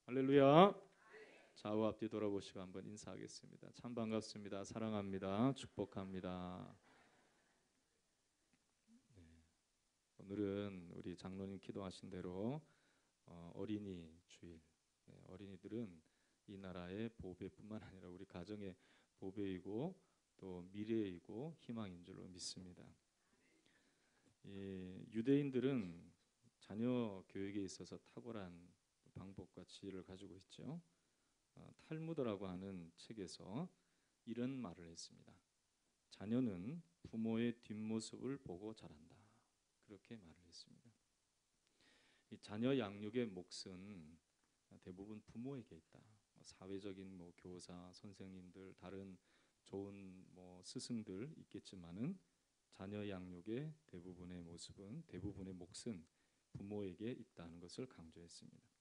할렐루야. 좌우 앞뒤 돌아보시고 한번 인사하겠습니다. 참 반갑습니다. 사랑합니다. 축복합니다. 네. 오늘은 우리 장로님 기도하신 대로 어린이 주일. 네, 어린이들은 이 나라의 보배뿐만 아니라 우리 가정의 보배이고 또 미래이고 희망인 줄로 믿습니다. 유대인들은 자녀 교육에 있어서 탁월한 방법과 지혜를 가지고 있죠. 탈무드라고 하는 책에서 이런 말을 했습니다. 자녀는 부모의 뒷모습을 보고 자란다. 그렇게 말을 했습니다. 이 자녀 양육의 몫은 대부분 부모에게 있다. 사회적인 교사, 선생님들, 다른 좋은 스승들 있겠지만은 자녀 양육의 대부분의 몫은 부모에게 있다는 것을 강조했습니다.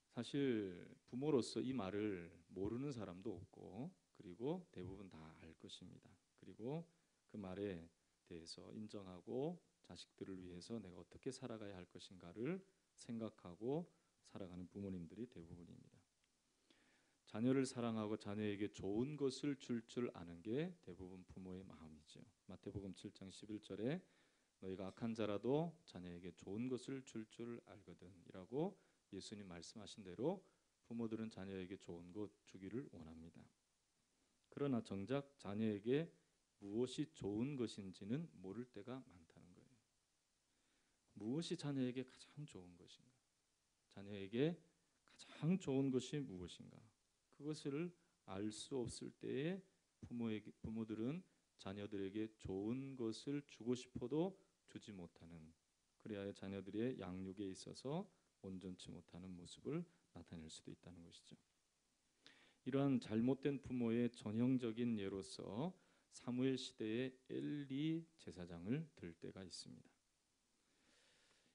사실 부모로서 이 말을 모르는 사람도 없고 그리고 대부분 다 알 것입니다. 그리고 그 말에 대해서 인정하고 자식들을 위해서 내가 어떻게 살아가야 할 것인가를 생각하고 살아가는 부모님들이 대부분입니다. 자녀를 사랑하고 자녀에게 좋은 것을 줄 아는 게 대부분 부모의 마음이죠. 마태복음 7장 11절에 너희가 악한 자라도 자녀에게 좋은 것을 줄 알거든 이라고 예수님 말씀하신 대로 부모들은 자녀에게 좋은 것 주기를 원합니다. 그러나 정작 자녀에게 무엇이 좋은 것인지는 모를 때가 많다는 거예요. 무엇이 자녀에게 가장 좋은 것인가? 자녀에게 가장 좋은 것이 무엇인가? 그것을 알 수 없을 때에 부모들은 자녀들에게 좋은 것을 주고 싶어도 주지 못하는, 그래야 자녀들의 양육에 있어서 온전치 못하는 모습을 나타낼 수도 있다는 것이죠. 이러한 잘못된 부모의 전형적인 예로서 사무엘 시대의 엘리 제사장을 들 때가 있습니다.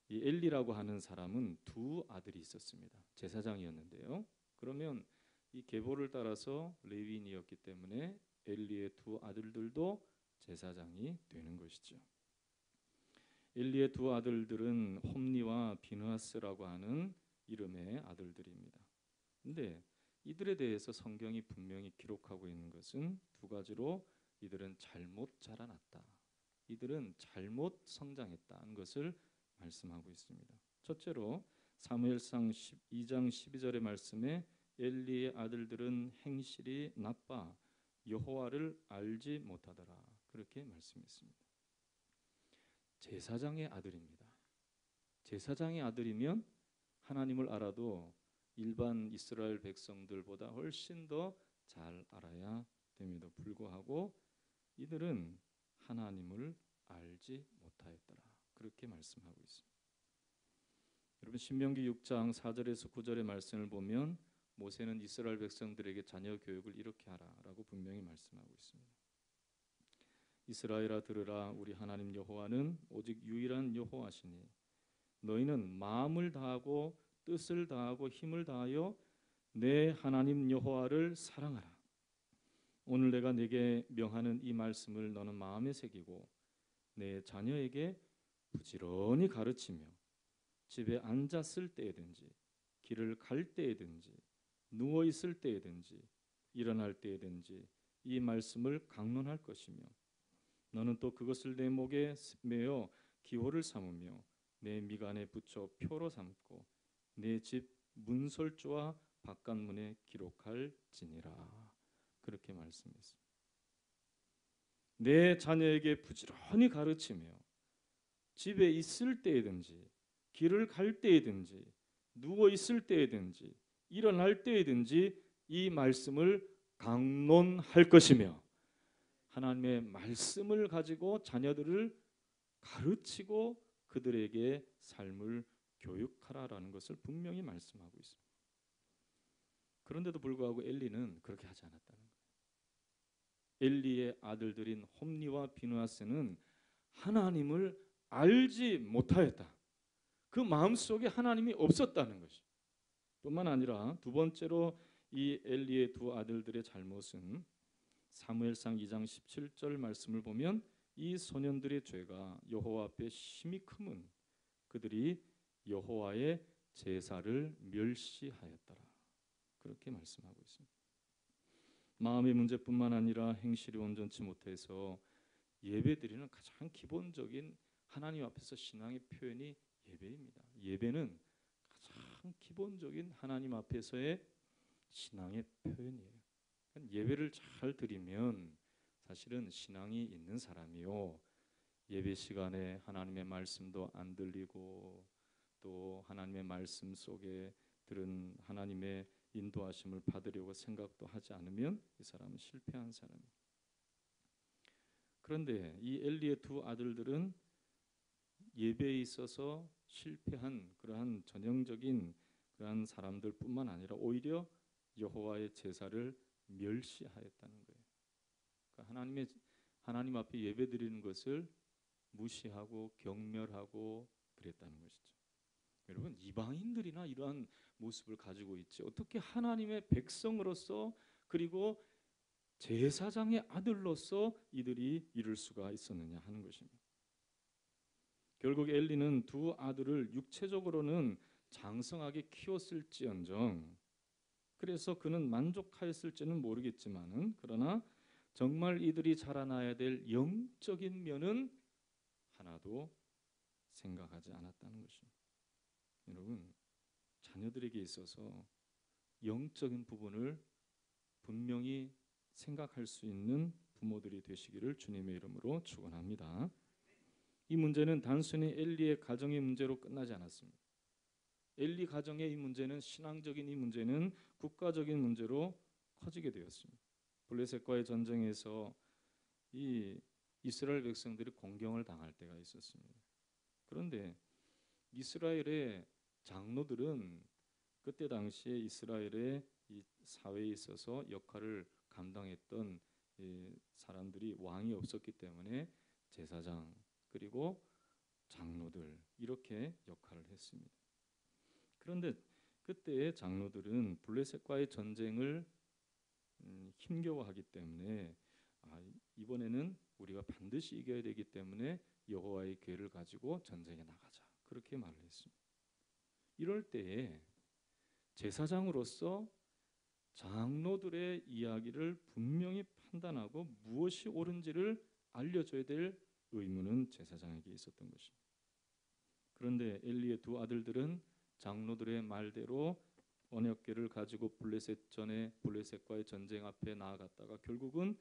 이 엘리라고 하는 사람은 두 아들이 있었습니다. 제사장이었는데요. 그러면 이 계보를 따라서 레위인이었기 때문에 엘리의 두 아들들도 제사장이 되는 것이죠. 엘리의 두 아들들은 홈니와 비느하스라고 하는 이름의 아들들입니다. 그런데 이들에 대해서 성경이 분명히 기록하고 있는 것은 두 가지로 이들은 잘못 자라났다. 이들은 잘못 성장했다는 것을 말씀하고 있습니다. 첫째로 사무엘상 2장 12절의 말씀에 엘리의 아들들은 행실이 나빠 여호와를 알지 못하더라. 그렇게 말씀했습니다. 제사장의 아들입니다. 제사장의 아들이면 하나님을 알아도 일반 이스라엘 백성들보다 훨씬 더 잘 알아야 됨에도 불구하고 이들은 하나님을 알지 못하였더라. 그렇게 말씀하고 있습니다. 여러분 신명기 6장 4절에서 9절의 말씀을 보면 모세는 이스라엘 백성들에게 자녀 교육을 이렇게 하라라고 분명히 말씀하고 있습니다. 이스라엘아 들으라. 우리 하나님 여호와는 오직 유일한 여호와시니 너희는 마음을 다하고 뜻을 다하고 힘을 다하여 내 하나님 여호와를 사랑하라. 오늘 내가 네게 명하는 이 말씀을 너는 마음에 새기고 내 자녀에게 부지런히 가르치며 집에 앉았을 때에든지 길을 갈 때에든지 누워 있을 때에든지 일어날 때에든지 이 말씀을 강론할 것이며 너는 또 그것을 내 목에 메어 기호를 삼으며 내 미간에 붙여 표로 삼고 내 집 문설주와 바깥문에 기록할지니라. 그렇게 말씀했습니다. 내 자녀에게 부지런히 가르치며 집에 있을 때에든지 길을 갈 때에든지 누워 있을 때에든지 일어날 때에든지 이 말씀을 강론할 것이며 하나님의 말씀을 가지고 자녀들을 가르치고 그들에게 삶을 교육하라라는 것을 분명히 말씀하고 있습니다. 그런데도 불구하고 엘리는 그렇게 하지 않았다는 거예요. 엘리의 아들들인 홈니와 비느하스는 하나님을 알지 못하였다. 그 마음속에 하나님이 없었다는 것이. 뿐만 아니라 두 번째로 이 엘리의 두 아들들의 잘못은 사무엘상 2장 17절 말씀을 보면 이 소년들의 죄가 여호와 앞에 심히 크면 그들이 여호와의 제사를 멸시하였더라. 그렇게 말씀하고 있습니다. 마음의 문제뿐만 아니라 행실이 온전치 못해서 예배드리는 가장 기본적인 하나님 앞에서 신앙의 표현이 예배입니다. 예배는 가장 기본적인 하나님 앞에서의 신앙의 표현이에요. 예배를 잘 드리면 사실은 신앙이 있는 사람이요. 예배 시간에 하나님의 말씀도 안 들리고 또 하나님의 말씀 속에 들은 하나님의 인도하심을 받으려고 생각도 하지 않으면 이 사람은 실패한 사람이에요. 그런데 이 엘리의 두 아들들은 예배에 있어서 실패한 그러한 전형적인 그러한 사람들뿐만 아니라 오히려 여호와의 제사를 멸시하였다는 거예요. 그러니까 하나님 앞에 예배드리는 것을 무시하고 경멸하고 그랬다는 것이죠. 여러분, 이방인들이나 이러한 모습을 가지고 있지 어떻게 하나님의 백성으로서 그리고 제사장의 아들로서 이들이 이룰 수가 있었느냐 하는 것입니다. 결국 엘리는 두 아들을 육체적으로는 장성하게 키웠을지언정 그래서 그는 만족하였을지는 모르겠지만은 그러나 정말 이들이 자라나야 될 영적인 면은 하나도 생각하지 않았다는 것입니다. 여러분, 자녀들에게 있어서 영적인 부분을 분명히 생각할 수 있는 부모들이 되시기를 주님의 이름으로 축원합니다. 이 문제는 단순히 엘리의 가정의 문제로 끝나지 않았습니다. 엘리 가정의 이 문제는 신앙적인 이 문제는 국가적인 문제로 커지게 되었습니다. 블레셋과의 전쟁에서 이 이스라엘 백성들이 공경을 당할 때가 있었습니다. 그런데 이스라엘의 장로들은 그때 당시에 이스라엘의 이 사회에 있어서 역할을 감당했던 사람들이 왕이 없었기 때문에 제사장 그리고 장로들 이렇게 역할을 했습니다. 그런데 그때의 장로들은 블레셋과의 전쟁을 힘겨워하기 때문에 이번에는 우리가 반드시 이겨야 되기 때문에 여호와의 궤를 가지고 전쟁에 나가자 그렇게 말을 했습니다. 이럴 때에 제사장으로서 장로들의 이야기를 분명히 판단하고 무엇이 옳은지를 알려줘야 될 의무는 제사장에게 있었던 것입니다. 그런데 엘리의 두 아들들은 장로들의 말대로 언약궤를 가지고 블레셋과의 전쟁 앞에 나아갔다가 결국은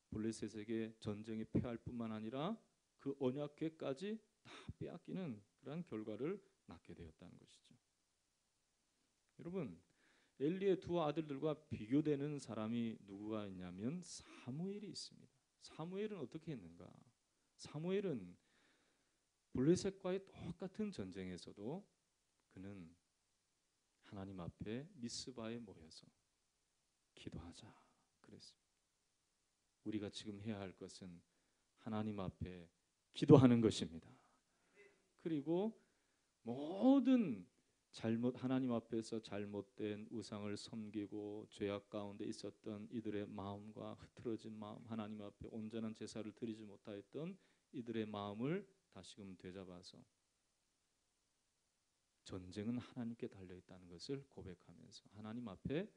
블레셋에게 전쟁에 패할 뿐만 아니라 그 언약궤까지 다 빼앗기는 그러한 결과를 낳게 되었다는 것이죠. 여러분, 엘리의 두 아들들과 비교되는 사람이 누구가 있냐면 사무엘이 있습니다. 사무엘은 어떻게 했는가? 사무엘은 블레셋과의 똑같은 전쟁에서도 그는 하나님 앞에 미스바에 모여서 기도하자 그랬습니다. 우리가 지금 해야 할 것은 하나님 앞에 기도하는 것입니다. 그리고 모든 하나님 앞에서 잘못된 우상을 섬기고 죄악 가운데 있었던 이들의 마음과 흐트러진 마음, 하나님 앞에 온전한 제사를 드리지 못하였던 이들의 마음을 다시금 되잡아서 전쟁은 하나님께 달려있다는 것을 고백하면서 하나님 앞에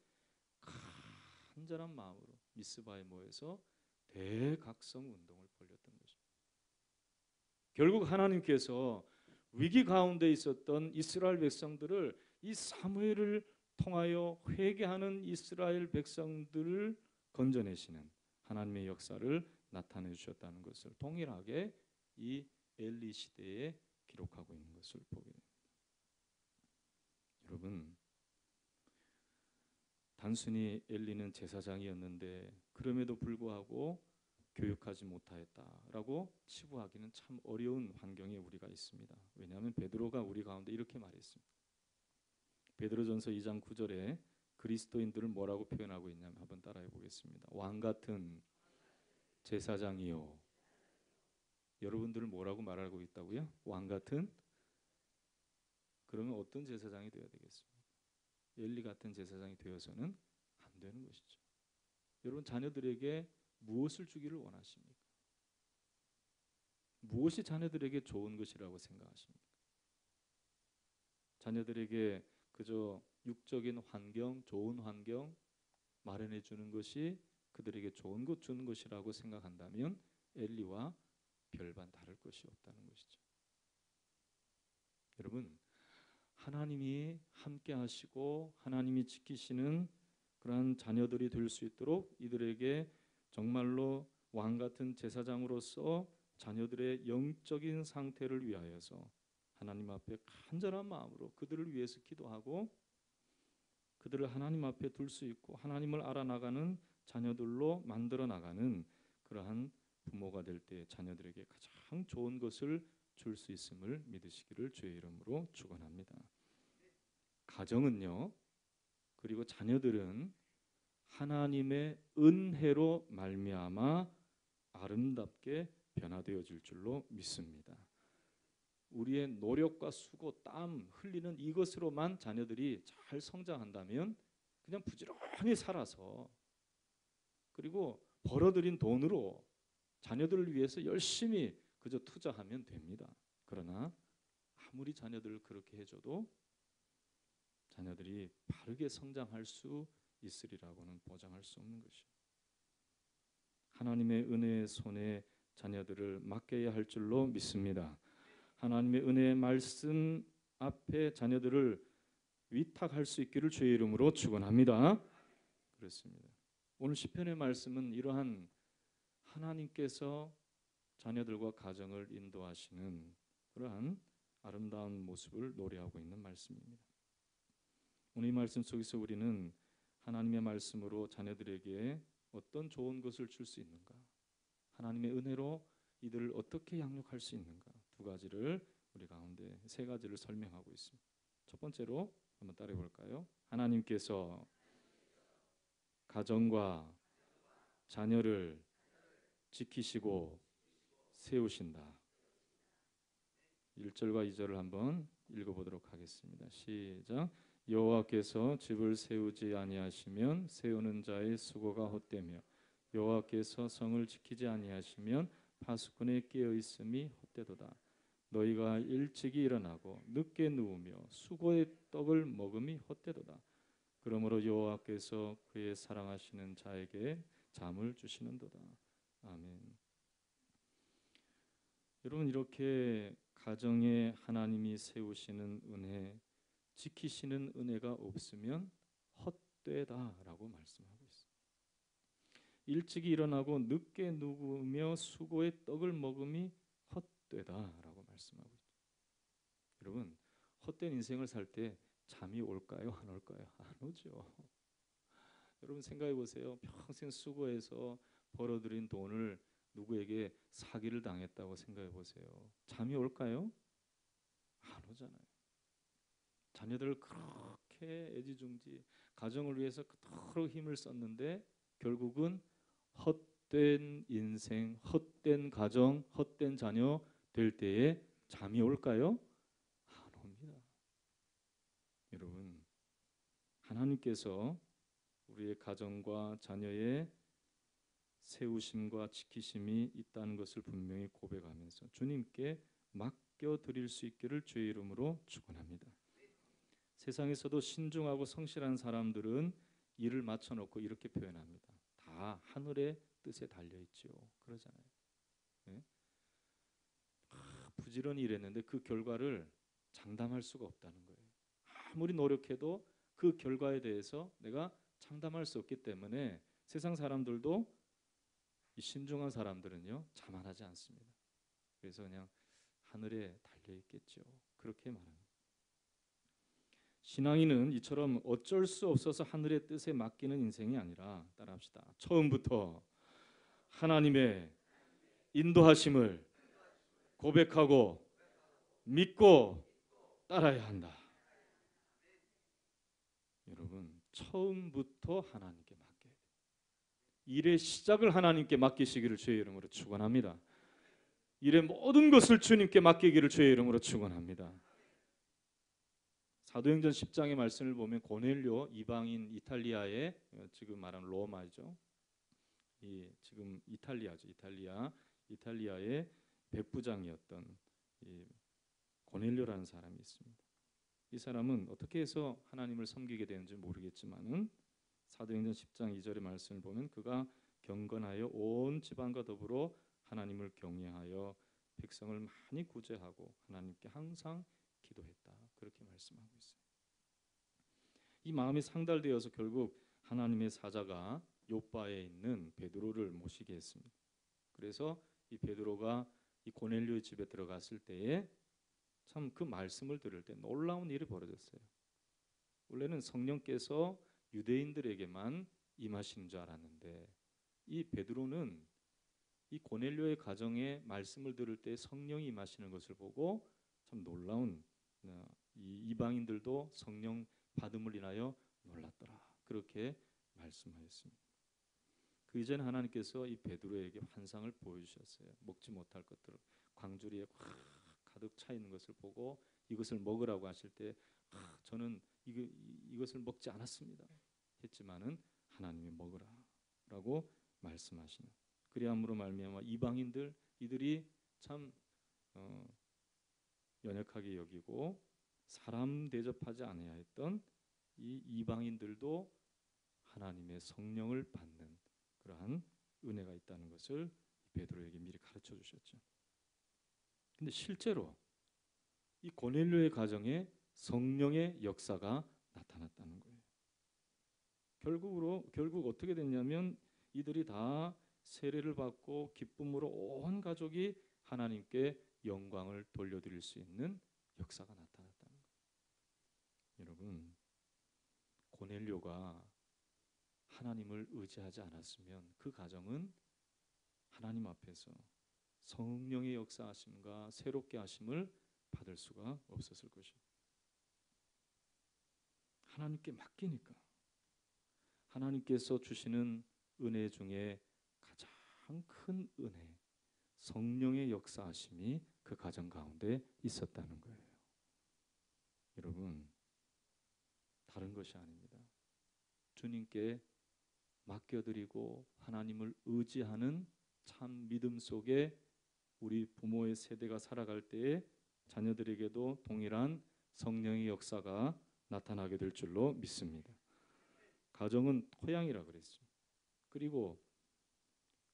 간절한 마음으로 미스바에 모여서 대각성 운동을 벌였던 것입니다. 결국 하나님께서 위기 가운데 있었던 이스라엘 백성들을 이 사무엘을 통하여 회개하는 이스라엘 백성들을 건져내시는 하나님의 역사를 나타내 주셨다는 것을 동일하게 이 엘리 시대에 기록하고 있는 것을 보게 됩니다. 여러분, 단순히 엘리는 제사장이었는데 그럼에도 불구하고 교육하지 못하였다라고 치부하기는 참 어려운 환경에 우리가 있습니다. 왜냐하면 베드로가 우리 가운데 이렇게 말했습니다. 베드로전서 2장 9절에 그리스도인들을 뭐라고 표현하고 있냐면 한번 따라해 보겠습니다. 왕 같은 제사장이요. 여러분들을 뭐라고 말하고 있다고요? 왕 같은? 그러면 어떤 제사장이 되어야 되겠습니까? 엘리 같은 제사장이 되어서는 안 되는 것이죠. 여러분, 자녀들에게 무엇을 주기를 원하십니까? 무엇이 자녀들에게 좋은 것이라고 생각하십니까? 자녀들에게 그저 육적인 환경, 좋은 환경 마련해 주는 것이 그들에게 좋은 것 주는 것이라고 생각한다면 엘리와 별반 다를 것이 없다는 것이죠. 여러분, 하나님이 함께 하시고 하나님이 지키시는 그러한 자녀들이 될 수 있도록 이들에게 정말로 왕 같은 제사장으로서 자녀들의 영적인 상태를 위하여서 하나님 앞에 간절한 마음으로 그들을 위해서 기도하고 그들을 하나님 앞에 둘 수 있고 하나님을 알아나가는 자녀들로 만들어 나가는 그러한 부모가 될 때 자녀들에게 가장 좋은 것을 줄 수 있음을 믿으시기를 주의 이름으로 축원합니다. 가정은요, 그리고 자녀들은 하나님의 은혜로 말미암아 아름답게 변화되어질 줄로 믿습니다. 우리의 노력과 수고, 땀 흘리는 이것으로만 자녀들이 잘 성장한다면 그냥 부지런히 살아서 그리고 벌어들인 돈으로 자녀들을 위해서 열심히 그저 투자하면 됩니다. 그러나 아무리 자녀들을 그렇게 해줘도 자녀들이 바르게 성장할 수 있으리라고는 보장할 수 없는 것이죠. 하나님의 은혜의 손에 자녀들을 맡겨야 할 줄로 믿습니다. 하나님의 은혜의 말씀 앞에 자녀들을 위탁할 수 있기를 주의 이름으로 축원합니다. 그렇습니다. 오늘 시편의 말씀은 이러한 하나님께서 자녀들과 가정을 인도하시는 그러한 아름다운 모습을 노래하고 있는 말씀입니다. 오늘 이 말씀 속에서 우리는 하나님의 말씀으로 자녀들에게 어떤 좋은 것을 줄 수 있는가, 하나님의 은혜로 이들을 어떻게 양육할 수 있는가, 두 가지를 우리 가운데 세 가지를 설명하고 있습니다. 첫 번째로 한번 따라해 볼까요? 하나님께서 가정과 자녀를 지키시고 세우신다. 1절과 2절을 한번 읽어보도록 하겠습니다. 시작. 여호와께서 집을 세우지 아니하시면 세우는 자의 수고가 헛되며 여호와께서 성을 지키지 아니하시면 파수꾼의 깨어 있음이 헛되도다. 너희가 일찍이 일어나고 늦게 누우며 수고의 떡을 먹음이 헛되도다. 그러므로 여호와께서 그의 사랑하시는 자에게 잠을 주시는도다. 아멘. 여러분, 이렇게 가정에 하나님이 세우시는 은혜, 지키시는 은혜가 없으면 헛되다라고 말씀하고 있습니다. 일찍이 일어나고 늦게 누우며 수고의 떡을 먹음이 헛되다라고 말씀하고 있죠. 여러분, 헛된 인생을 살 때 잠이 올까요? 안 올까요? 안 오죠. 여러분 생각해 보세요. 평생 수고해서 벌어들인 돈을 누구에게 사기를 당했다고 생각해 보세요. 잠이 올까요? 안 오잖아요. 자녀들을 그렇게 애지중지 가정을 위해서 그토록 힘을 썼는데 결국은 헛된 인생, 헛된 가정, 헛된 자녀 될 때에 잠이 올까요? 안 옵니다. 여러분, 하나님께서 우리의 가정과 자녀의 세우심과 지키심이 있다는 것을 분명히 고백하면서 주님께 맡겨드릴 수 있기를 주의 이름으로 축원합니다. 세상에서도 신중하고 성실한 사람들은 일을 맞춰놓고 이렇게 표현합니다. 다 하늘의 뜻에 달려있지요. 그러잖아요. 네? 부지런히 일했는데 그 결과를 장담할 수가 없다는 거예요. 아무리 노력해도 그 결과에 대해서 내가 장담할 수 없기 때문에 세상 사람들도 이 신중한 사람들은요 자만하지 않습니다. 그래서 그냥 하늘에 달려있겠죠. 그렇게 말합니다. 신앙인은 이처럼 어쩔 수 없어서 하늘의 뜻에 맡기는 인생이 아니라, 따라합시다. 처음부터 하나님의 인도하심을 고백하고 믿고 따라야 한다. 여러분, 처음부터 하나님께 맡겨야 돼요. 일의 시작을 하나님께 맡기시기를 주의 이름으로 축원합니다. 일의 모든 것을 주님께 맡기기를 주의 이름으로 축원합니다. 사도행전 10장의 말씀을 보면 고넬료 이방인 이탈리아의, 지금 말하는 로마죠. 이 지금 이탈리아죠. 이탈리아의 백부장이었던 이 고넬료라는 사람이 있습니다. 이 사람은 어떻게 해서 하나님을 섬기게 되는지 모르겠지만은 사도행전 10장 2절의 말씀을 보면 그가 경건하여 온 집안과 더불어 하나님을 경외하여 백성을 많이 구제하고 하나님께 항상 기도했다. 그렇게 말씀하고 있어요. 이 마음이 상달되어서 결국 하나님의 사자가 요바에 있는 베드로를 모시게 했습니다. 그래서 이 베드로가 이 고넬료의 집에 들어갔을 때에 참 그 말씀을 들을 때 놀라운 일이 벌어졌어요. 원래는 성령께서 유대인들에게만 임하시는 줄 알았는데 이 베드로는 이 고넬료의 가정에 말씀을 들을 때 성령이 임하시는 것을 보고 참 놀라운 이 이방인들도 성령 받음을 인하여 놀랐더라. 그렇게 말씀하였습니다. 그 이전에 하나님께서 이 베드로에게 환상을 보여주셨어요. 먹지 못할 것들, 광주리에 가득 차 있는 것을 보고 이것을 먹으라고 하실 때 저는 이것을 먹지 않았습니다. 했지만은 하나님이 먹으라라고 말씀하시는. 그리함으로 말미암아 이방인들 이들이 참 연약하게 여기고 사람 대접하지 아니하였던 이 이방인들도 하나님의 성령을 받는 그러한 은혜가 있다는 것을 베드로에게 미리 가르쳐 주셨죠. 근데 실제로 이 고넬료의 가정에 성령의 역사가 나타났다는 거예요. 결국 어떻게 됐냐면 이들이 다 세례를 받고 기쁨으로 온 가족이 하나님께 영광을 돌려드릴 수 있는 역사가 나타났다는 거예요. 여러분, 고넬료가 하나님을 의지하지 않았으면 그 가정은 하나님 앞에서 성령의 역사하심과 새롭게 하심을 받을 수가 없었을 것입니다. 하나님께 맡기니까 하나님께서 주시는 은혜 중에 가장 큰 은혜, 성령의 역사하심이 그 가정 가운데 있었다는 거예요. 여러분, 다른 것이 아닙니다. 주님께 맡겨드리고 하나님을 의지하는 참 믿음 속에 우리 부모의 세대가 살아갈 때에 자녀들에게도 동일한 성령의 역사가 나타나게 될 줄로 믿습니다. 가정은 토양이라 그랬습니다. 그리고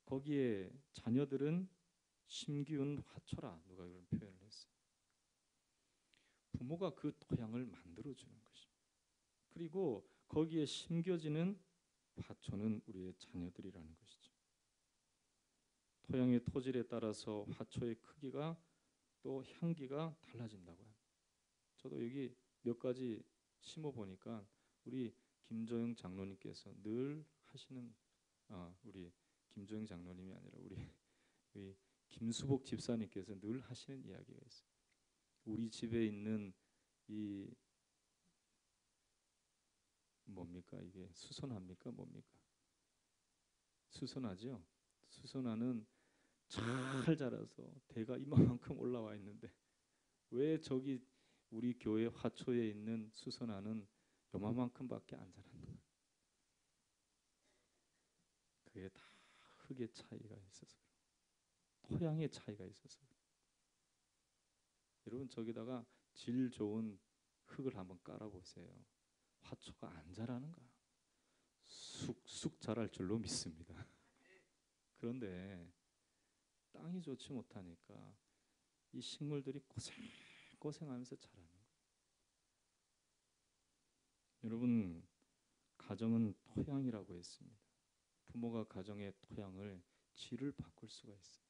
거기에 자녀들은 심기운 화초라 누가 그런 표현을 했어요. 부모가 그 토양을 만들어주는 것입니다. 그리고 거기에 심겨지는 화초는 우리의 자녀들이라는 것이죠. 토양의 토질에 따라서 화초의 크기가 또 향기가 달라진다고 합니다. 저도 여기 몇 가지 심어 보니까 우리 김조영 장로님께서 늘 하시는 우리 김조영 장로님이 아니라 우리 김수복 집사님께서 늘 하시는 이야기가 있어요. 우리 집에 있는 이 뭡니까 이게 수선화입니까 뭡니까? 수선화죠. 수선화는 잘 자라서 대가 이만큼 올라와 있는데 왜 저기 우리 교회 화초에 있는 수선화는 요만큼밖에 안 자랐나? 그게 다 흙의 차이가 있어서 토양의 차이가 있어서 여러분 저기다가 질 좋은 흙을 한번 깔아보세요. 화초가 안 자라는가? 쑥쑥 자랄 줄로 믿습니다. 그런데 땅이 좋지 못하니까 이 식물들이 고생하면서 자라는 거예요. 여러분 가정은 토양이라고 했습니다. 부모가 가정의 토양을 질을 바꿀 수가 있어요.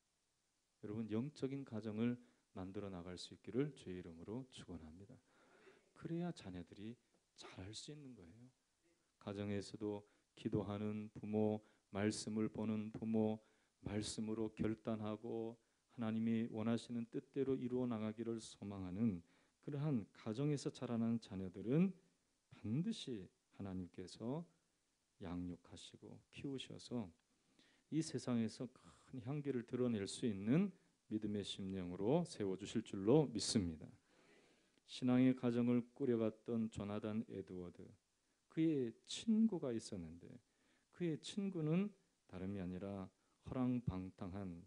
여러분 영적인 가정을 만들어 나갈 수 있기를 주의 이름으로 축원합니다. 그래야 자녀들이 잘할 수 있는 거예요. 가정에서도 기도하는 부모, 말씀을 보는 부모, 말씀으로 결단하고 하나님이 원하시는 뜻대로 이루어 나가기를 소망하는 그러한 가정에서 자라나는 자녀들은 반드시 하나님께서 양육하시고 키우셔서 이 세상에서 큰 향기를 드러낼 수 있는 믿음의 심령으로 세워주실 줄로 믿습니다. 신앙의 가정을 꾸려갔던 조나단 에드워드, 그의 친구가 있었는데 그의 친구는 다름이 아니라 허랑방탕한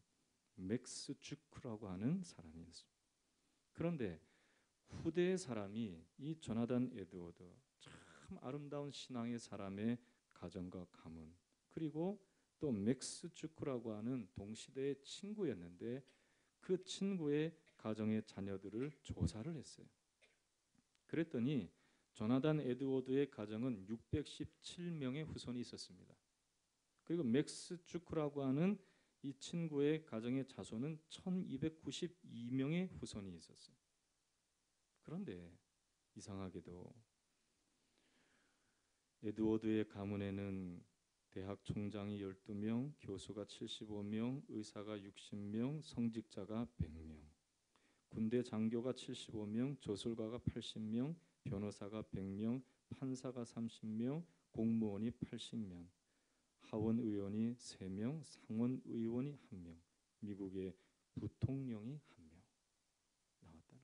맥스 주크라고 하는 사람이었습니다. 그런데 후대의 사람이 이 조나단 에드워드, 참 아름다운 신앙의 사람의 가정과 가문, 그리고 또 맥스 주크라고 하는 동시대의 친구였는데 그 친구의 가정의 자녀들을 조사를 했어요. 그랬더니 조나단 에드워드의 가정은 617명의 후손이 있었습니다. 그리고 맥스 주크라고 하는 이 친구의 가정의 자손은 1292명의 후손이 있었어요. 그런데 이상하게도 에드워드의 가문에는 대학 총장이 12명, 교수가 75명, 의사가 60명, 성직자가 100명, 군대 장교가 75명, 조술가가 80명, 변호사가 100명, 판사가 30명, 공무원이 80명, 하원 의원이 3명, 상원 의원이 1명, 미국의 부통령이 1명 나왔다는 거예요.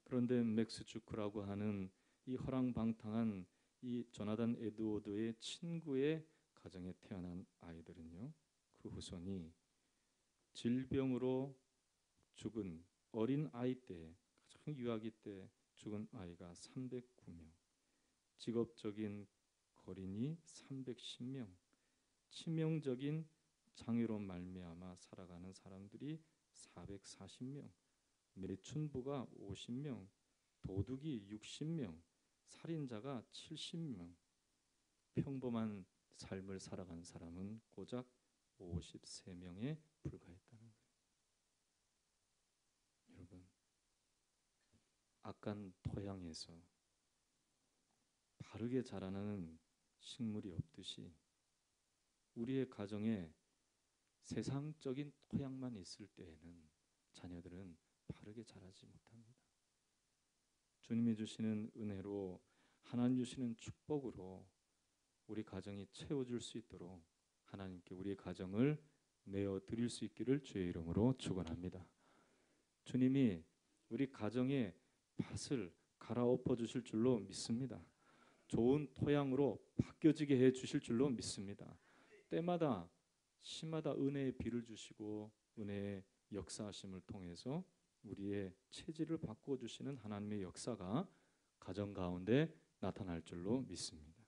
그런데 맥스 주크라고 하는 이 허랑방탕한 이 조나단 에드워드의 친구의 가정에 태어난 아이들은요, 그 후손이 질병으로 죽은 어린 아이 때, 가장 유아기 때 죽은 아이가 309명, 직업적인 거린이 310명, 치명적인 장애로 말미암아 살아가는 사람들이 440명, 매춘부가 50명, 도둑이 60명, 살인자가 70명, 평범한 삶을 살아간 사람은 고작 53명에 불과했다는 거예요. 여러분, 악한 토양에서 바르게 자라나는 식물이 없듯이 우리의 가정에 세상적인 토양만 있을 때에는 자녀들은 바르게 자라지 못합니다. 주님이 주시는 은혜로, 하나님 주시는 축복으로 우리 가정이 채워줄 수 있도록 하나님께 우리의 가정을 내어드릴 수 있기를 주의 이름으로 축원합니다. 주님이 우리 가정의 밭을 갈아엎어 주실 줄로 믿습니다. 좋은 토양으로 바뀌어지게 해 주실 줄로 믿습니다. 때마다 시마다 은혜의 비를 주시고 은혜의 역사하심을 통해서 우리의 체질을 바꾸어 주시는 하나님의 역사가 가정 가운데 나타날 줄로 믿습니다.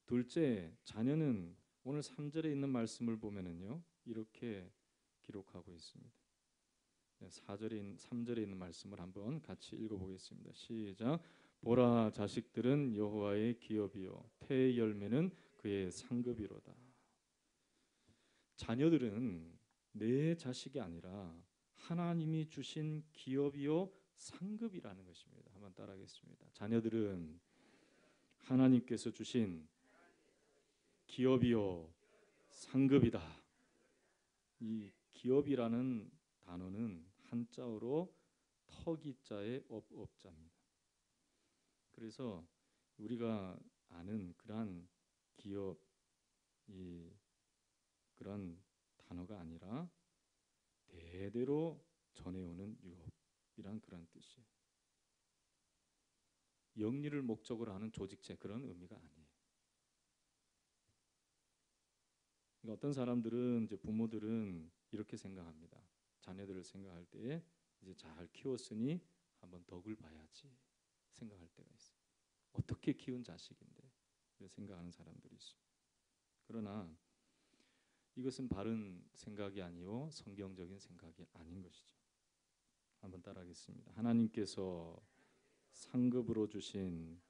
둘째, 자녀는 오늘 3절에 있는 말씀을 보면은요, 이렇게 기록하고 있습니다. 3절에 있는 말씀을 한번 같이 읽어보겠습니다. 시작. 보라, 자식들은 여호와의 기업이요 태의 열매는 그의 상급이로다. 자녀들은 내 자식이 아니라 하나님이 주신 기업이요 상급이라는 것입니다. 한번 따라하겠습니다. 자녀들은 하나님께서 주신 기업이요 상급이다. 이 기업이라는 단어는 한자어로 터기자의 업자입니다. 그래서 우리가 아는 그러한 기업, 그런 단어가 아니라 대대로 전해오는 유업이란 그런 뜻이에요. 영리를 목적으로 하는 조직체, 그런 의미가 아니에요. 그러니까 어떤 사람들은, 이제 부모들은 이렇게 생각합니다. 자녀들을 생각할 때에 이제 잘 키웠으니 한번 덕을 봐야지 생각할 때가 있어요. 어떻게 키운 자식인데 생각하는 사람들이 있어요. 그러나 이것은 바른 생각이 아니요 성경적인 생각이 아닌 것이죠. 한번 따라하겠습니다. 하나님께서 상급으로 주신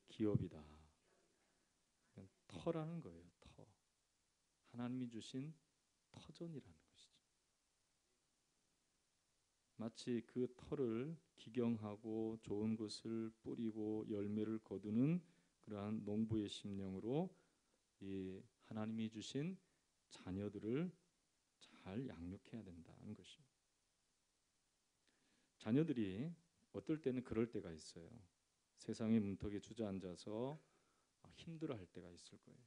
기업이다. 터라는 거예요. 터. 하나님이 주신 터전이라는 것이죠. 마치 그 터를 기경하고 좋은 것을 뿌리고 열매를 거두는 그러한 농부의 심령으로 이 하나님이 주신 자녀들을 잘 양육해야 된다는 것입니다. 자녀들이 어떨 때는 그럴 때가 있어요. 세상의 문턱에 주저앉아서 힘들어할 때가 있을 거예요.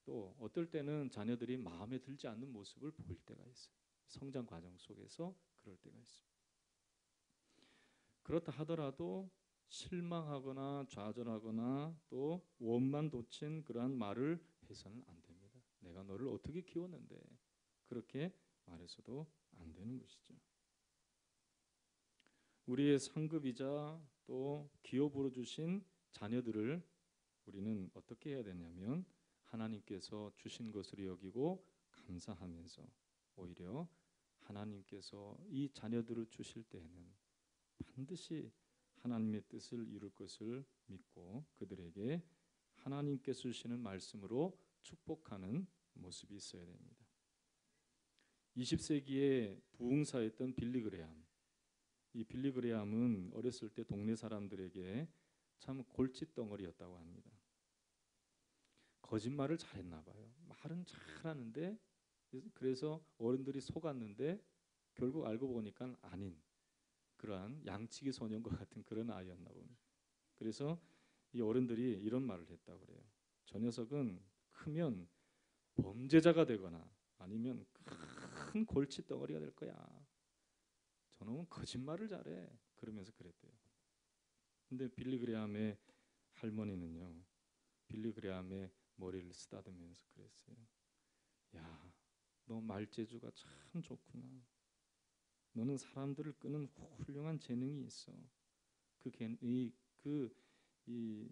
또 어떨 때는 자녀들이 마음에 들지 않는 모습을 보일 때가 있어요. 성장 과정 속에서 그럴 때가 있습니다. 그렇다 하더라도 실망하거나 좌절하거나 또 원만 돋친 그러한 말을 해서는 안 됩니다. 내가 너를 어떻게 키웠는데 그렇게 말해서도 안 되는 것이죠. 우리의 상급이자 또 기업으로 주신 자녀들을 우리는 어떻게 해야 되냐면 하나님께서 주신 것으로 여기고 감사하면서 오히려 하나님께서 이 자녀들을 주실 때에는 반드시 하나님의 뜻을 이룰 것을 믿고 그들에게 하나님께서 주시는 말씀으로 축복하는 모습이 있어야 됩니다. 20세기에 부흥사였던 빌리 그레함. 이 빌리 그레함은 어렸을 때 동네 사람들에게 참 골칫덩어리였다고 합니다. 거짓말을 잘했나 봐요. 말은 잘하는데 그래서 어른들이 속았는데 결국 알고 보니까 아닌 그러한 양치기 소년과 같은 그런 아이였나 봅니다. 그래서 이 어른들이 이런 말을 했다고 그래요. 저 녀석은 크면 범죄자가 되거나 아니면 큰 골칫덩어리가 될 거야. 저놈은 거짓말을 잘해. 그러면서 그랬대요. 근데 빌리 그레함의 할머니는요. 빌리 그레함의 머리를 쓰다듬으면서 그랬어요. 야, 너 말재주가 참 좋구나. 너는 사람들을 끄는 훌륭한 재능이 있어. 이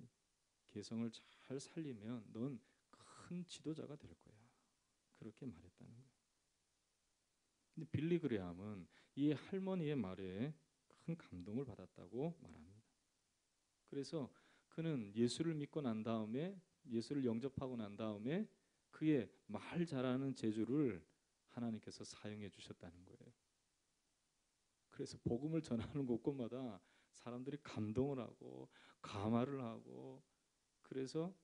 개성을 잘 살리면 넌 큰 지도자가 될 거야. 그렇게 말했다는 거예요. 근데 빌리 그레함은 이 할머니의 말에 큰 감동을 받았다고 말합니다. 그래서 그는 예수를 믿고 난 다음에 예수를 영접하고 난 다음에 그의 말 잘하는 재주를 하나님께서 사용해 주셨다는 거예요. 그래서 복음을 전하는 곳곳마다 사람들이 감동을 하고 감화를 하고 그래서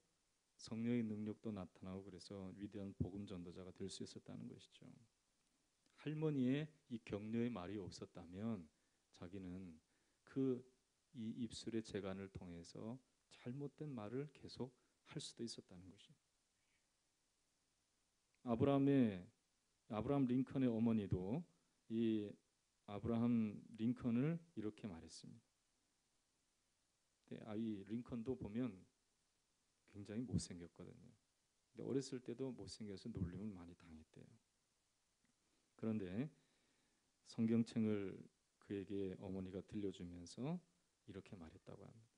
성령의 능력도 나타나고 그래서 위대한 복음 전도자가 될 수 있었다는 것이죠. 할머니의 이 격려의 말이 없었다면 자기는 이 입술의 재간을 통해서 잘못된 말을 계속 할 수도 있었다는 것이죠. 아브라함 링컨의 어머니도 이 아브라함 링컨을 이렇게 말했습니다. 이 링컨도 보면 굉장히 못생겼거든요. 근데 어렸을 때도 못생겨서 놀림을 많이 당했대요. 그런데 성경책을 그에게 어머니가 들려주면서 이렇게 말했다고 합니다.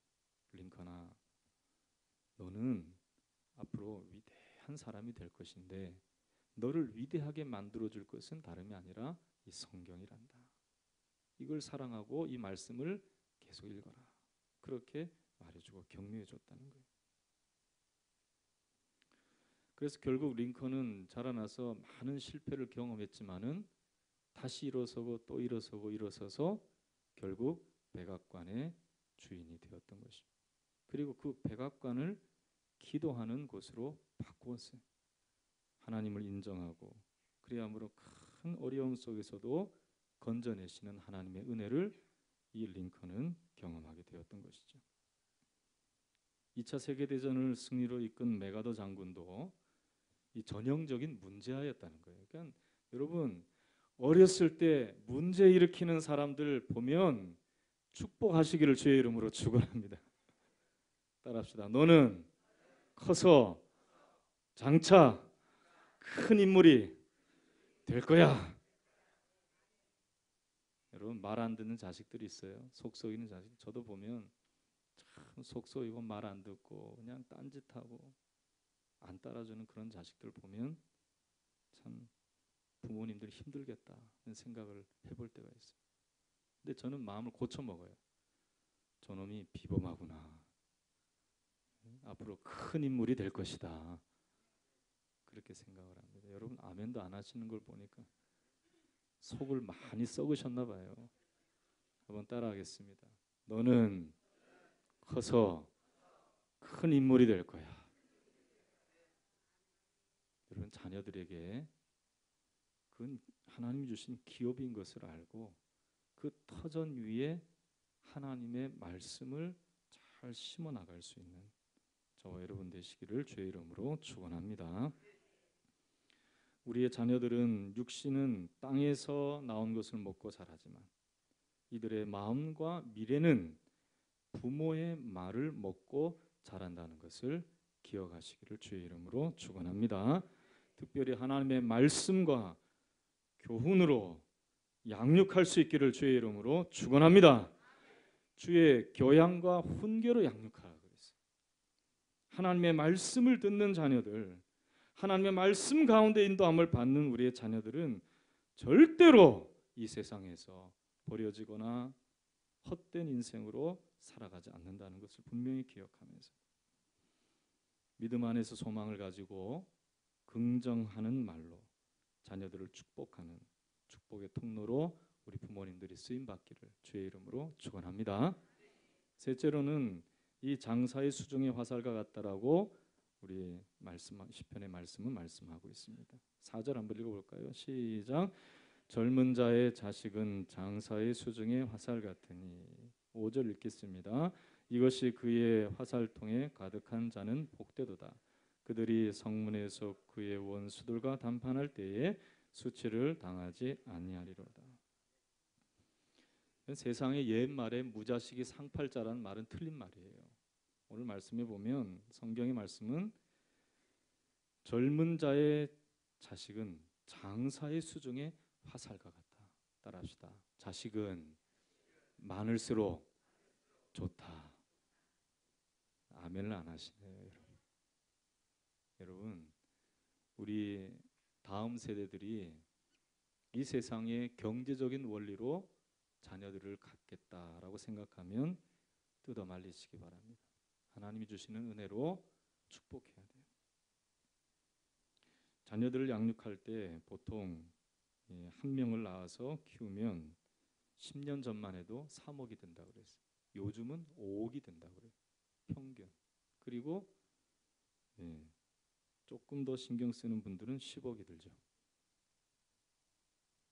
링컨아, 너는 앞으로 위대한 사람이 될 것인데 너를 위대하게 만들어줄 것은 다름이 아니라 이 성경이란다. 이걸 사랑하고 이 말씀을 계속 읽어라. 그렇게 말해주고 격려해줬다는 거예요. 그래서 결국 링컨은 자라나서 많은 실패를 경험했지만은 다시 일어서고 또 일어서고 일어서서 결국 백악관의 주인이 되었던 것입니다. 그리고 그 백악관을 기도하는 곳으로 바꾸었어요. 하나님을 인정하고 그리함으로 큰 어려움 속에서도 건져내시는 하나님의 은혜를 이 링컨은 경험하게 되었던 것이죠. 2차 세계대전을 승리로 이끈 메가더 장군도 이 전형적인 문제아였다는 거예요. 그러니까 여러분 어렸을 때 문제 일으키는 사람들 보면 축복하시기를 주의 이름으로 축원합니다. 따라합시다. 너는 커서 장차 큰 인물이 될 거야. 여러분 말 안 듣는 자식들이 있어요. 속 썩이는 자식. 저도 보면 참 속 썩이고 말 안 듣고 그냥 딴짓하고 안 따라주는 그런 자식들 보면 참 부모님들이 힘들겠다는 생각을 해볼 때가 있어요. 근데 저는 마음을 고쳐 먹어요. 저놈이 비범하구나. 앞으로 큰 인물이 될 것이다. 그렇게 생각을 합니다. 여러분 아멘도 안 하시는 걸 보니까 속을 많이 썩으셨나 봐요. 한번 따라하겠습니다. 너는 커서 큰 인물이 될 거야. 여러분 자녀들에게 그건 하나님이 주신 기업인 것을 알고 그 터전 위에 하나님의 말씀을 잘 심어 나갈 수 있는 저와 여러분 되시기를 주의 이름으로 축원합니다. 우리의 자녀들은 육신은 땅에서 나온 것을 먹고 자라지만 이들의 마음과 미래는 부모의 말을 먹고 자란다는 것을 기억하시기를 주의 이름으로 축원합니다. 특별히 하나님의 말씀과 교훈으로 양육할 수 있기를 주의 이름으로 축원합니다. 주의 교양과 훈계로 양육하라 그랬어요. 하나님의 말씀을 듣는 자녀들, 하나님의 말씀 가운데 인도함을 받는 우리의 자녀들은 절대로 이 세상에서 버려지거나 헛된 인생으로 살아가지 않는다는 것을 분명히 기억하면서 믿음 안에서 소망을 가지고 긍정하는 말로 자녀들을 축복하는 축복의 통로로 우리 부모님들이 쓰임 받기를 주의 이름으로 축원합니다. 셋째로는 이 장사의 수중의 화살과 같다라고 우리 시편의 말씀은 말씀하고 있습니다. 4절 한번 읽어볼까요? 시작. 젊은 자의 자식은 장사의 수중의 화살 같으니. 5절 읽겠습니다. 이것이 그의 화살통에 가득한 자는 복되도다. 그들이 성문에서 그의 원수들과 담판할 때에 수치를 당하지 아니하리로다. 세상의 옛말에 무자식이 상팔자라는 말은 틀린 말이에요. 오늘 말씀에 보면 성경의 말씀은 젊은 자의 자식은 장사의 수중에 화살과 같다. 따라합시다. 자식은 많을수록 좋다. 아멘을 안 하시네요, 여러분. 우리 다음 세대들이 이 세상의 경제적인 원리로 자녀들을 갖겠다라고 생각하면 뜯어 말리시기 바랍니다. 하나님이 주시는 은혜로 축복해야 돼요. 자녀들을 양육할 때 보통 한 명을 낳아서 키우면 10년 전만 해도 3억이 된다고 그랬어요. 요즘은 5억이 된다고 그래요. 평균. 그리고 조금 더 신경 쓰는 분들은 10억이 들죠.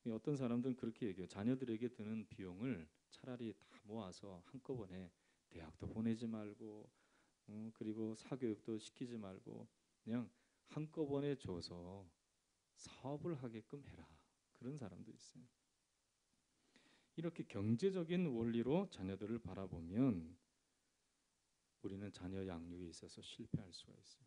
어떤 사람들은 그렇게 얘기해요. 자녀들에게 드는 비용을 차라리 다 모아서 한꺼번에 대학도 보내지 말고 그리고 사교육도 시키지 말고 그냥 한꺼번에 줘서 사업을 하게끔 해라. 그런 사람도 있어요. 이렇게 경제적인 원리로 자녀들을 바라보면 우리는 자녀 양육에 있어서 실패할 수가 있어요.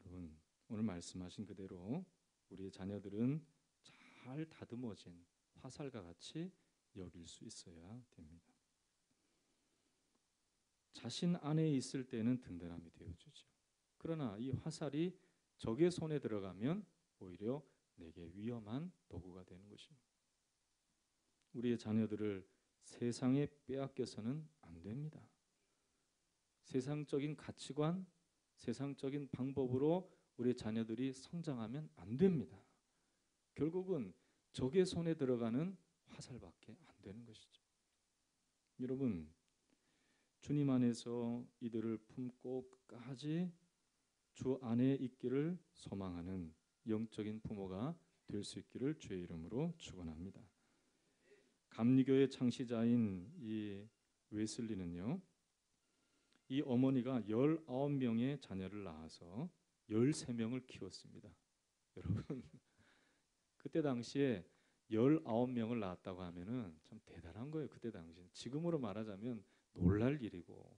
여러분, 오늘 말씀하신 그대로 우리의 자녀들은 잘 다듬어진 화살과 같이 여길 수 있어야 됩니다. 자신 안에 있을 때는 든든함이 되어주죠. 그러나 이 화살이 적의 손에 들어가면 오히려 내게 위험한 도구가 되는 것입니다. 우리의 자녀들을 세상에 빼앗겨서는 안 됩니다. 세상적인 가치관, 세상적인 방법으로 우리 자녀들이 성장하면 안 됩니다. 결국은 적의 손에 들어가는 화살밖에 안 되는 것이죠. 여러분, 주님 안에서 이들을 품고 끝까지 주 안에 있기를 소망하는 영적인 부모가 될 수 있기를 주의 이름으로 축원합니다. 감리교의 창시자인 이 웨슬리는요, 이 어머니가 19명의 자녀를 낳아서 13명을 키웠습니다. 여러분, 그때 당시에 19명을 낳았다고 하면은 참 대단한 거예요. 그때 당시에. 지금으로 말하자면 놀랄 일이고.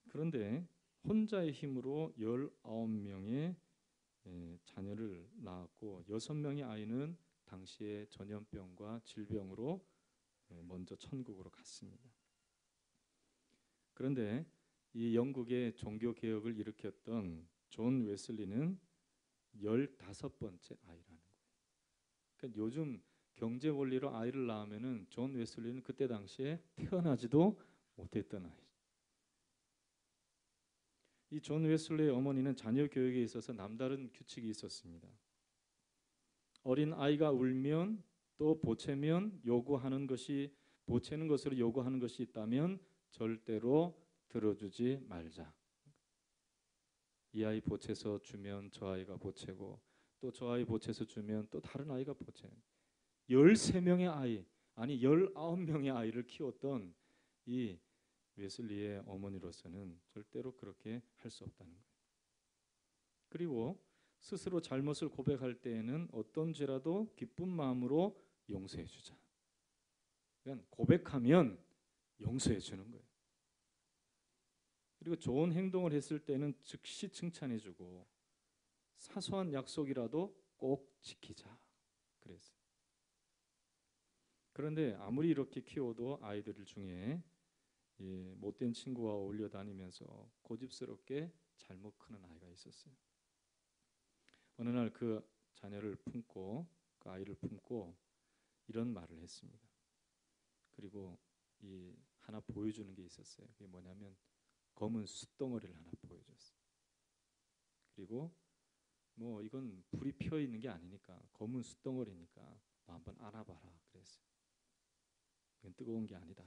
그런데 혼자의 힘으로 19명의 자녀를 낳았고 6명의 아이는 당시에 전염병과 질병으로 먼저 천국으로 갔습니다. 그런데 이 영국의 종교 개혁을 일으켰던 존 웨슬리는 15번째 아이라는 거예요. 그러니까 요즘 경제 원리로 아이를 낳으면은 존 웨슬리는 그때 당시에 태어나지도 못했던 아이. 이 존 웨슬리의 어머니는 자녀 교육에 있어서 남다른 규칙이 있었습니다. 어린 아이가 울면 또 보채면 요구하는 것이 보채는 것으로 요구하는 것이 있다면 절대로 들어주지 말자. 이 아이 보채서 주면 저 아이가 보채고 또 저 아이 보채서 주면 또 다른 아이가 보채. 13명의 아이, 아니 19명의 아이를 키웠던 이 웨슬리의 어머니로서는 절대로 그렇게 할 수 없다는 거예요. 그리고 스스로 잘못을 고백할 때에는 어떤 죄라도 기쁜 마음으로 용서해 주자. 그러니까 고백하면 용서해 주는 거예요. 그리고 좋은 행동을 했을 때는 즉시 칭찬해주고 사소한 약속이라도 꼭 지키자 그랬어요. 그런데 아무리 이렇게 키워도 아이들 중에 못된 친구와 어울려 다니면서 고집스럽게 잘못 크는 아이가 있었어요. 어느 날 그 자녀를 품고 그 아이를 품고 이런 말을 했습니다. 그리고 이 하나 보여주는 게 있었어요. 그게 뭐냐면 검은 숯덩어리를 하나 보여줬어요. 그리고 뭐 이건 불이 피어 있는 게 아니니까 검은 숯덩어리니까 너 한번 안아봐라 그랬어요. 이건 뜨거운 게 아니다.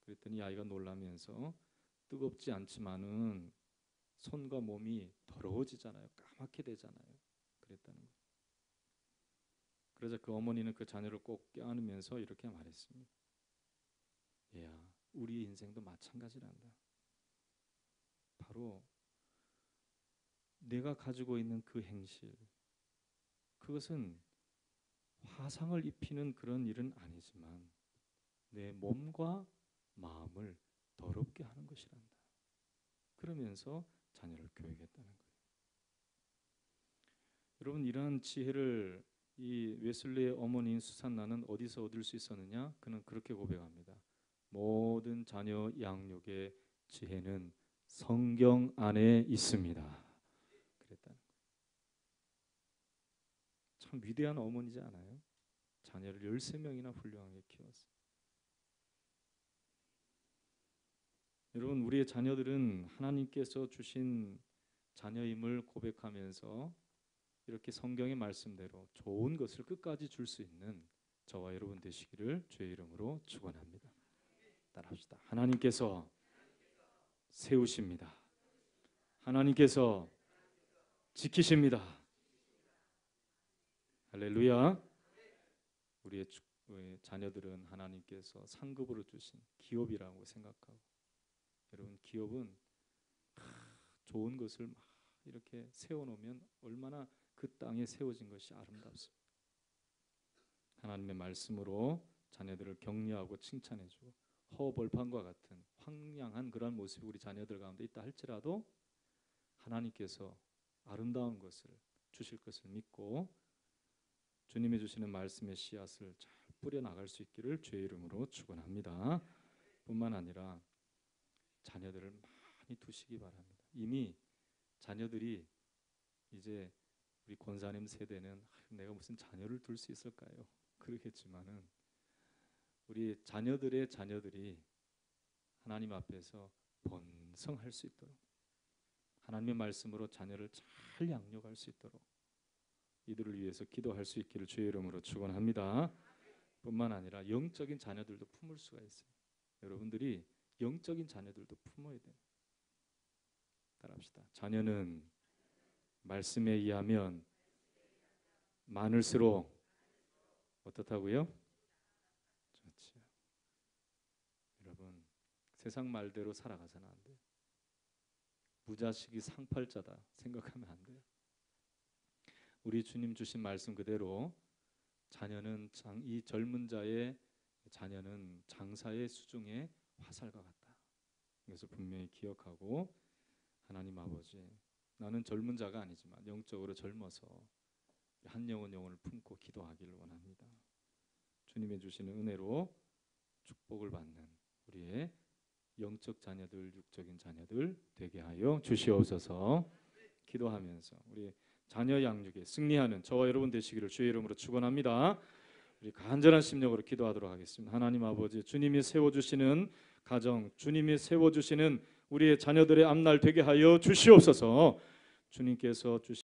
그랬더니 아이가 놀라면서 뜨겁지 않지만은 손과 몸이 더러워지잖아요. 까맣게 되잖아요. 그랬다는 거예요. 그래서 그 어머니는 그 자녀를 꼭 껴안으면서 이렇게 말했습니다. 얘야, 우리 인생도 마찬가지란다. 바로 내가 가지고 있는 그 행실, 그것은 화상을 입히는 그런 일은 아니지만 내 몸과 마음을 더럽게 하는 것이란다. 그러면서 자녀를 교육했다는 거예요. 여러분, 이러한 지혜를 이 웨슬리의 어머니인 수산나는 어디서 얻을 수 있었느냐? 그는 그렇게 고백합니다. 모든 자녀 양육의 지혜는 성경 안에 있습니다. 그랬다는 거예요. 참 위대한 어머니지 않아요? 자녀를 13명이나 훌륭하게 키웠어요. 여러분, 우리의 자녀들은 하나님께서 주신 자녀임을 고백하면서 이렇게 성경의 말씀대로 좋은 것을 끝까지 줄 수 있는 저와 여러분 되시기를 주의 이름으로 축원합니다. 따라합시다. 하나님께서 세우십니다. 하나님께서 지키십니다. 할렐루야. 우리의 자녀들은 하나님께서 상급으로 주신 기업이라고 생각하고, 여러분 기업은 좋은 것을 막 이렇게 세워놓으면 얼마나 그 땅에 세워진 것이 아름답습니다. 하나님의 말씀으로 자녀들을 격려하고 칭찬해주고 허벌판과 같은 황량한 그런 모습이 우리 자녀들 가운데 있다 할지라도 하나님께서 아름다운 것을 주실 것을 믿고 주님이 주시는 말씀의 씨앗을 잘 뿌려나갈 수 있기를 주의 이름으로 축원합니다. 뿐만 아니라 자녀들을 많이 두시기 바랍니다. 이미 자녀들이 이제 우리 권사님 세대는 내가 무슨 자녀를 둘 수 있을까요? 그러겠지만은 우리 자녀들의 자녀들이 하나님 앞에서 번성할 수 있도록 하나님의 말씀으로 자녀를 잘 양육할 수 있도록 이들을 위해서 기도할 수 있기를 주의 이름으로 축원합니다. 뿐만 아니라 영적인 자녀들도 품을 수가 있어요. 여러분들이 영적인 자녀들도 품어야 돼요. 따라합시다. 자녀는 말씀에 의하면 많을수록 어떻다고요? 좋지요. 여러분, 세상 말대로 살아가서는 안 돼요. 무자식이 상팔자다 생각하면 안 돼요. 우리 주님 주신 말씀 그대로 자녀는 이 젊은 자의 자녀는 장사의 수중에 화살과 같다. 이것을 분명히 기억하고 하나님 아버지, 나는 젊은 자가 아니지만 영적으로 젊어서 한 영혼 영혼을 품고 기도하기를 원합니다. 주님의 주시는 은혜로 축복을 받는 우리의 영적 자녀들, 육적인 자녀들 되게 하여 주시옵소서. 기도하면서 우리 자녀 양육에 승리하는 저와 여러분 되시기를 주의 이름으로 축원합니다. 우리 간절한 심령으로 기도하도록 하겠습니다. 하나님 아버지, 주님이 세워주시는 가정, 주님이 세워주시는 우리의 자녀들의 앞날 되게 하여 주시옵소서. 주님께서 주신